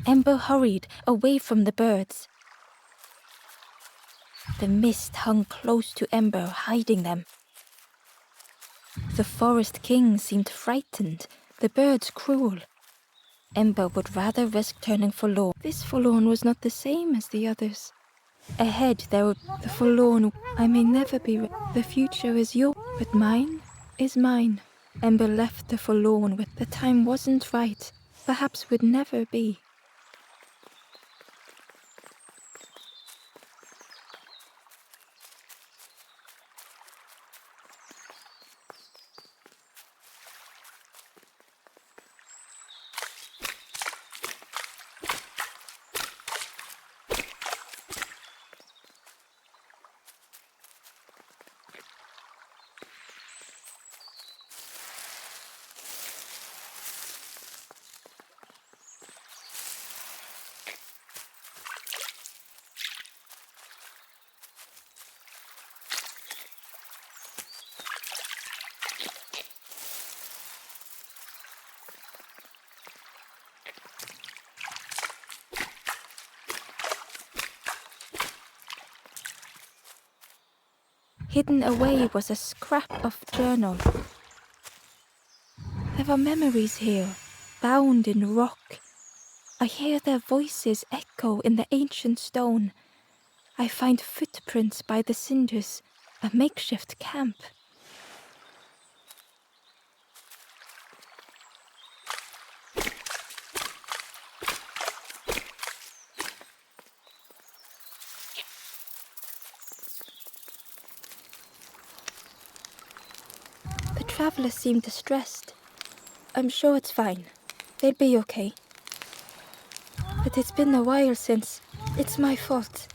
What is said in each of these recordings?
Ember hurried away from the birds. The mist hung close to Ember, hiding them. The forest king seemed frightened, the birds cruel. Ember would rather risk turning forlorn. This forlorn was not the same as the others. Ahead there would the forlorn. I may never be. The future is yours, but mine is mine. Ember left the forlorn with the time wasn't right. Perhaps would never be. Hidden away was a scrap of journal. There are memories here, bound in rock. I hear their voices echo in the ancient stone. I find footprints by the cinders, a makeshift camp. The travelers seem distressed. I'm sure it's fine. They'll be okay. But it's been a while since. It's my fault.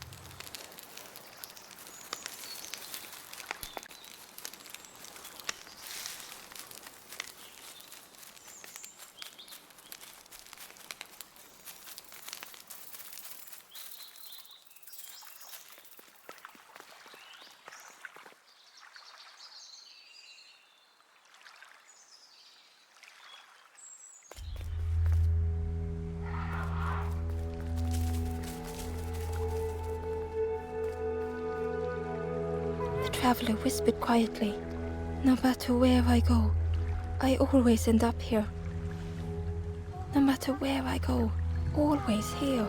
The traveler whispered quietly. No matter where I go, I always end up here. No matter where I go, always here.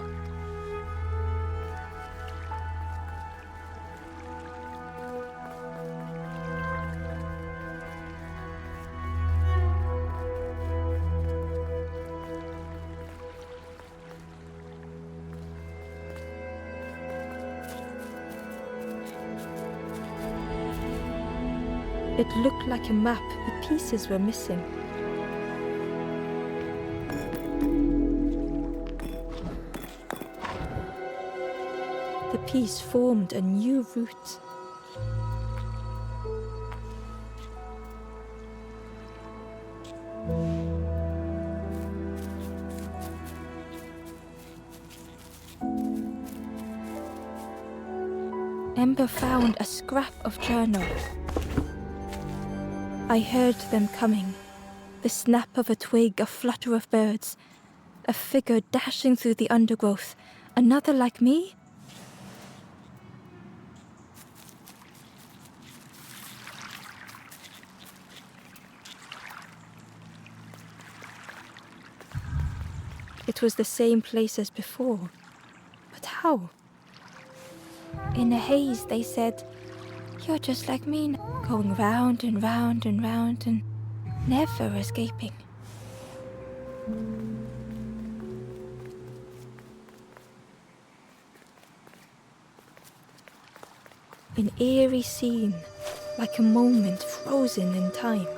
It looked like a map, but pieces were missing. The piece formed a new route. Ember found a scrap of journal. I heard them coming. The snap of a twig, a flutter of birds. A figure dashing through the undergrowth. Another like me? It was the same place as before. But how? In a haze, they said, "You're just like me, going round and round and round and never escaping." An eerie scene, like a moment frozen in time.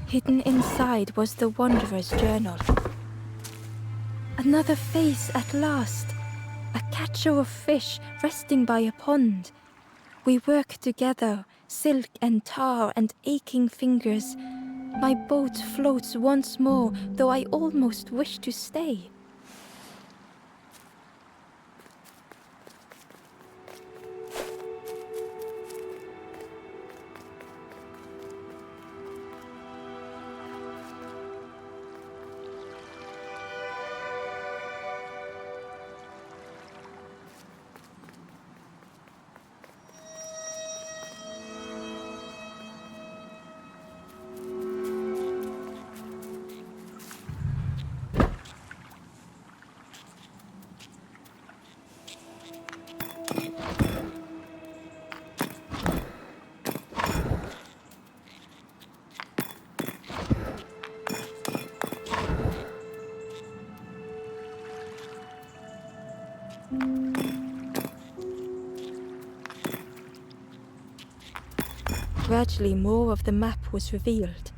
Hidden inside was the Wanderer's journal. Another face at last. A catcher of fish resting by a pond. We work together, silk and tar and aching fingers. My boat floats once more, though I almost wish to stay. Gradually, more of the map was revealed.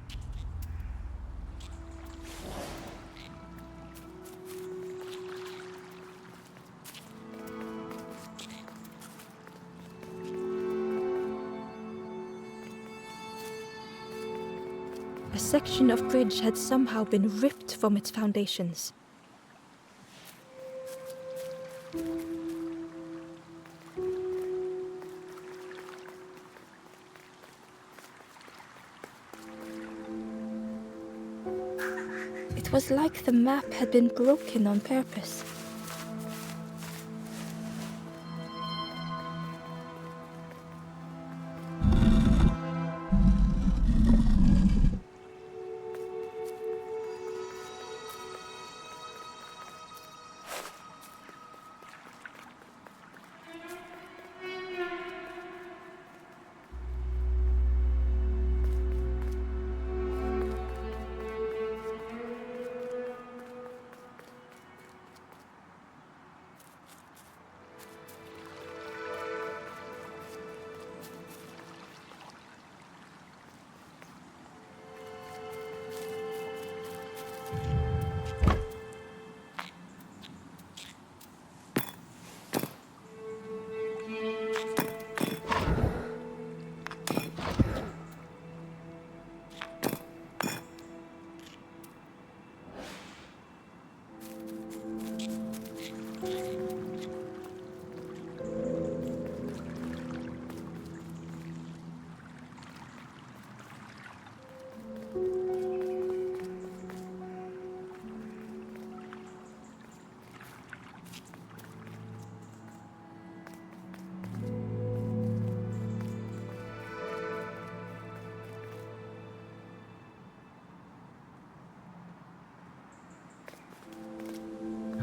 A section of bridge had somehow been ripped from its foundations. It was like the map had been broken on purpose.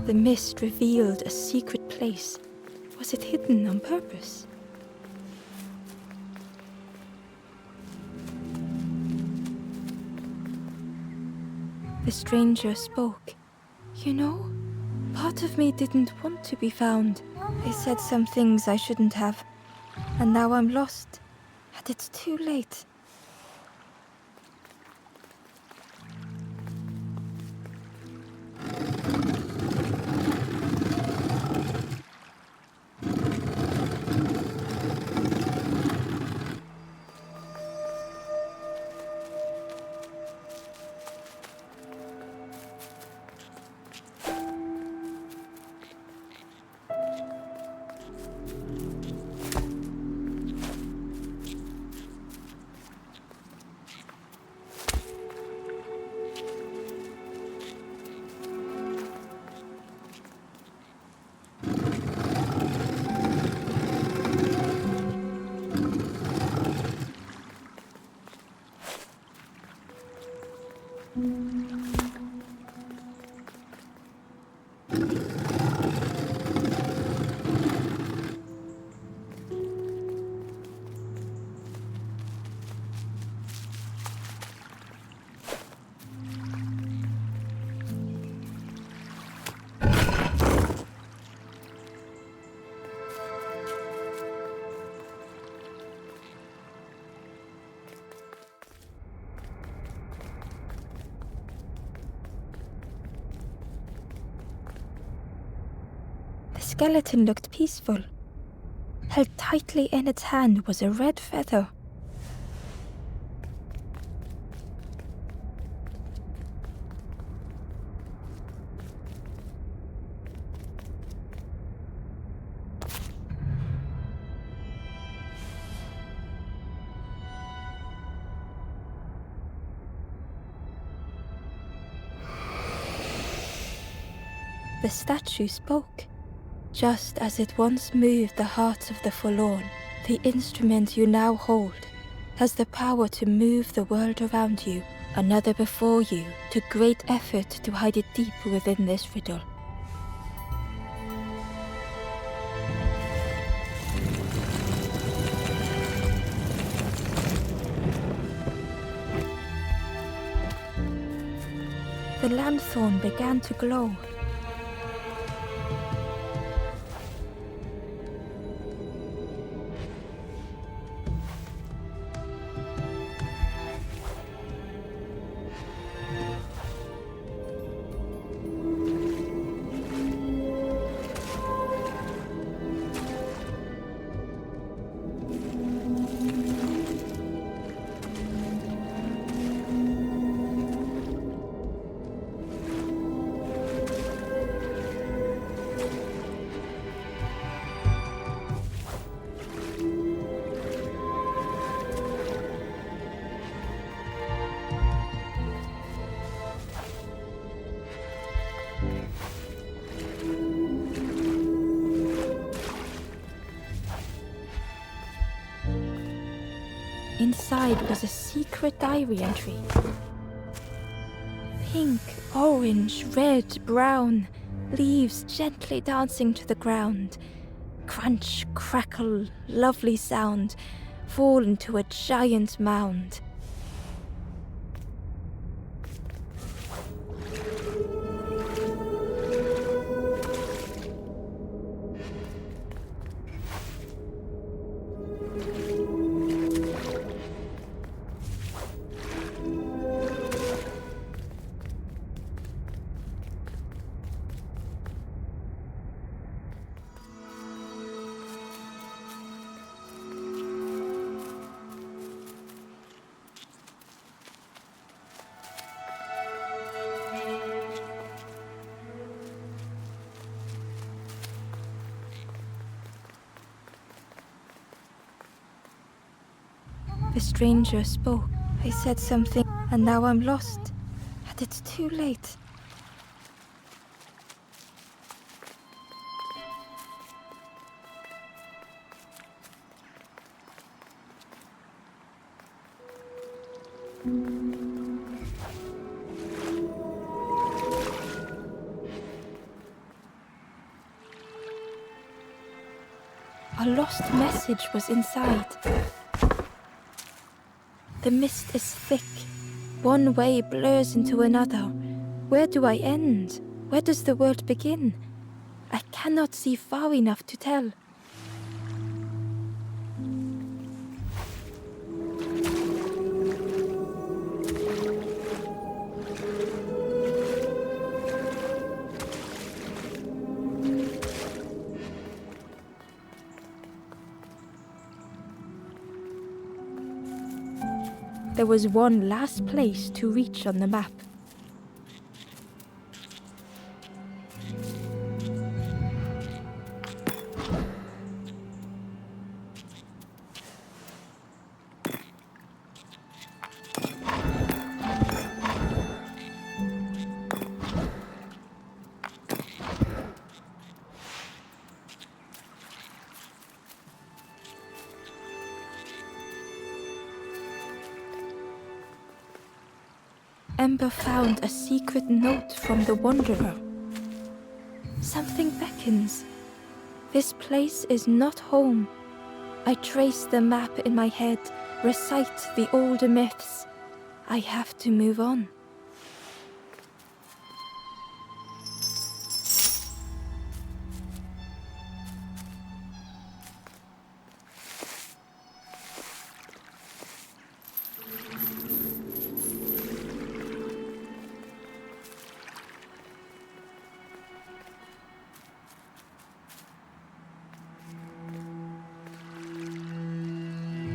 The mist revealed a secret place. Was it hidden on purpose? The stranger spoke. You know, part of me didn't want to be found. I said some things I shouldn't have, and now I'm lost, and it's too late. The skeleton looked peaceful. Held tightly in its hand was a red feather. The statue spoke. Just as it once moved the hearts of the forlorn, the instrument you now hold has the power to move the world around you, another before you, to great effort to hide it deep within this riddle. The lanthorn began to glow. Inside was a secret diary entry. Pink, orange, red, brown, leaves gently dancing to the ground. Crunch, crackle, lovely sound, fall into a giant mound. The stranger spoke. I said something, and now I'm lost. And it's too late. A lost message was inside. The mist is thick. One way blurs into another. Where do I end? Where does the world begin? I cannot see far enough to tell. There was one last place to reach on the map. Ember found a secret note from the Wanderer. Something beckons. This place is not home. I trace the map in my head, recite the older myths. I have to move on.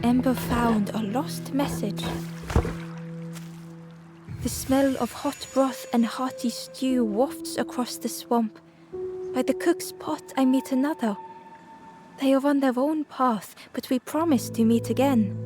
Ember found a lost message. The smell of hot broth and hearty stew wafts across the swamp. By the cook's pot I meet another. They are on their own path, but we promise to meet again.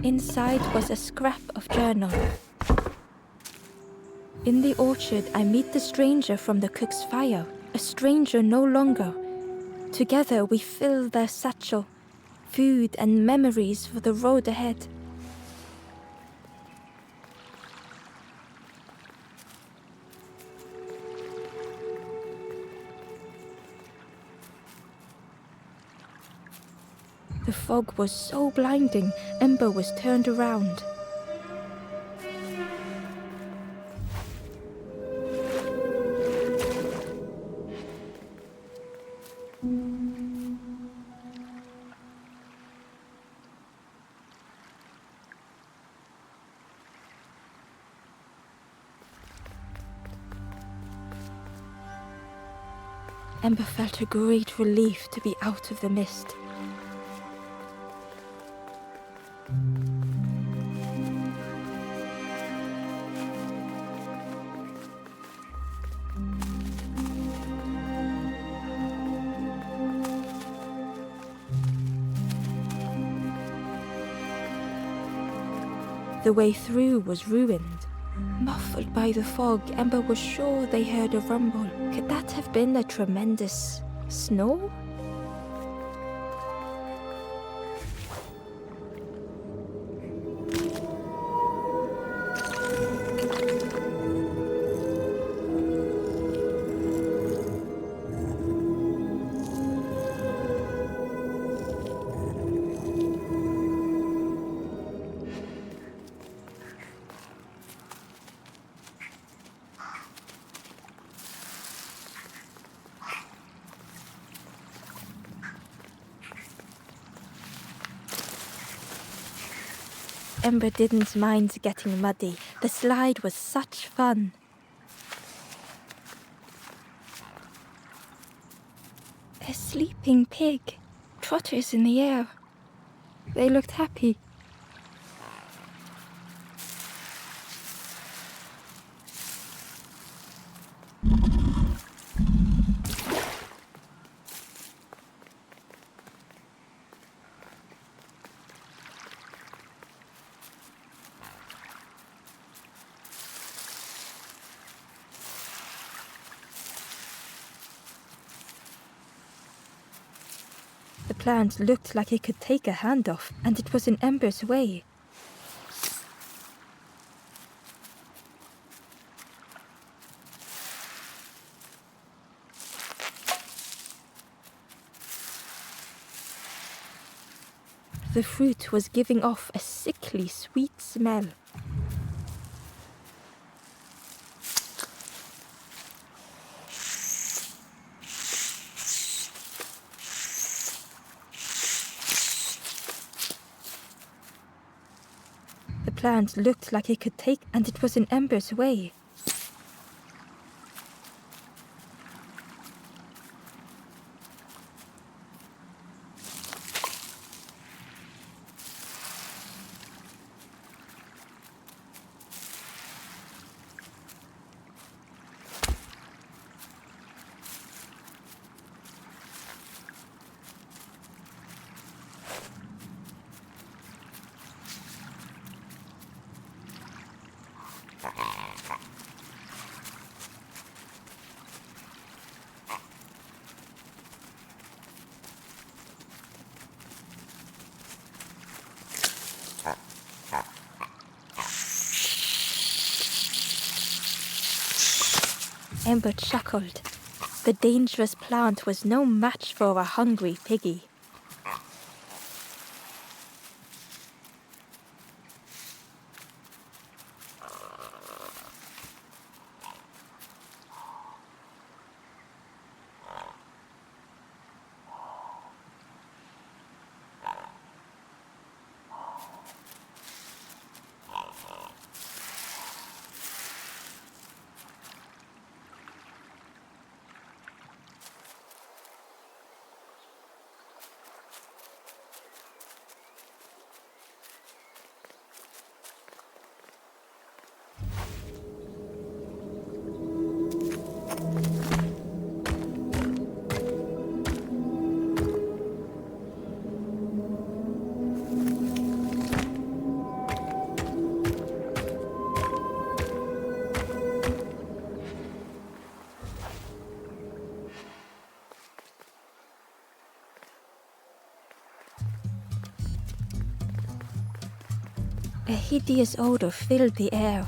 Inside was a scrap of journal. In the orchard, I meet the stranger from the cook's fire, a stranger no longer. Together we fill their satchel, food and memories for the road ahead. The fog was so blinding, Ember was turned around. Ember felt a great relief to be out of the mist. The way through was ruined. Muffled by the fog, Ember was sure they heard a rumble. Could that have been a tremendous snow? Ember didn't mind getting muddy. The slide was such fun. A sleeping pig, trotters in the air. They looked happy. The plant looked like it could take a hand off, and it was in Ember's way. The fruit was giving off a sickly sweet smell. The plant looked like it could take, and it was in Ember's way. Ember chuckled. The dangerous plant was no match for a hungry piggy. A hideous odor filled the air.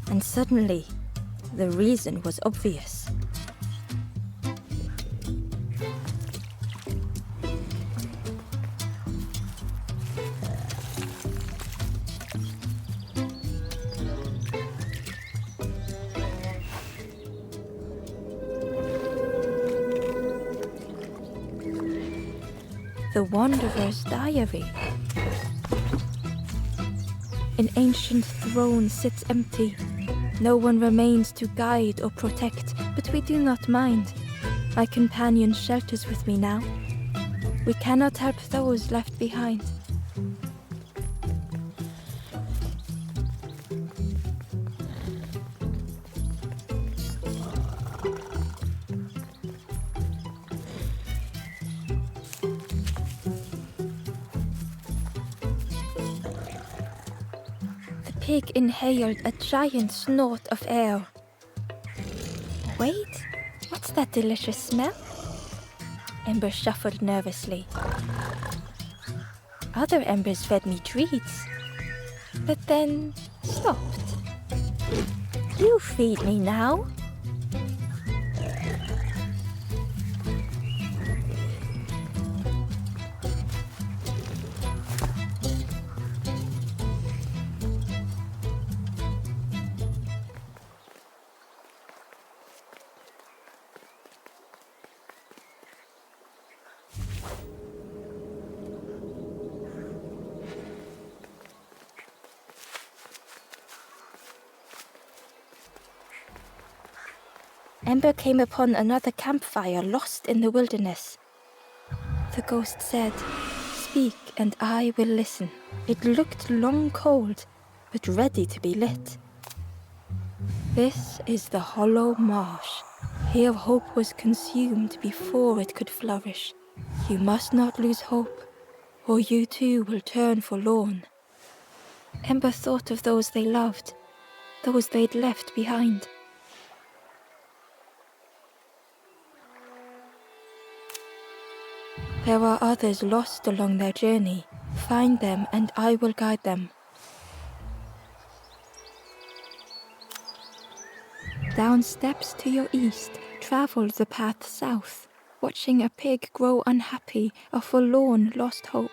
And suddenly, the reason was obvious. The Wanderer's Diary. An ancient throne sits empty. No one remains to guide or protect, but we do not mind. My companion shelters with me now. We cannot help those left behind. The pig inhaled a giant snort of air. Wait, what's that delicious smell? Ember shuffled nervously. Other embers fed me treats, but then stopped. You feed me now. Ember came upon another campfire lost in the wilderness. The ghost said, "Speak and I will listen." It looked long cold, but ready to be lit. This is the Hollow Marsh. Here hope was consumed before it could flourish. You must not lose hope, or you too will turn forlorn. Ember thought of those they loved, those they'd left behind. There are others lost along their journey. Find them and I will guide them. Down steps to your east, travel the path south, watching a pig grow unhappy, a forlorn lost hope.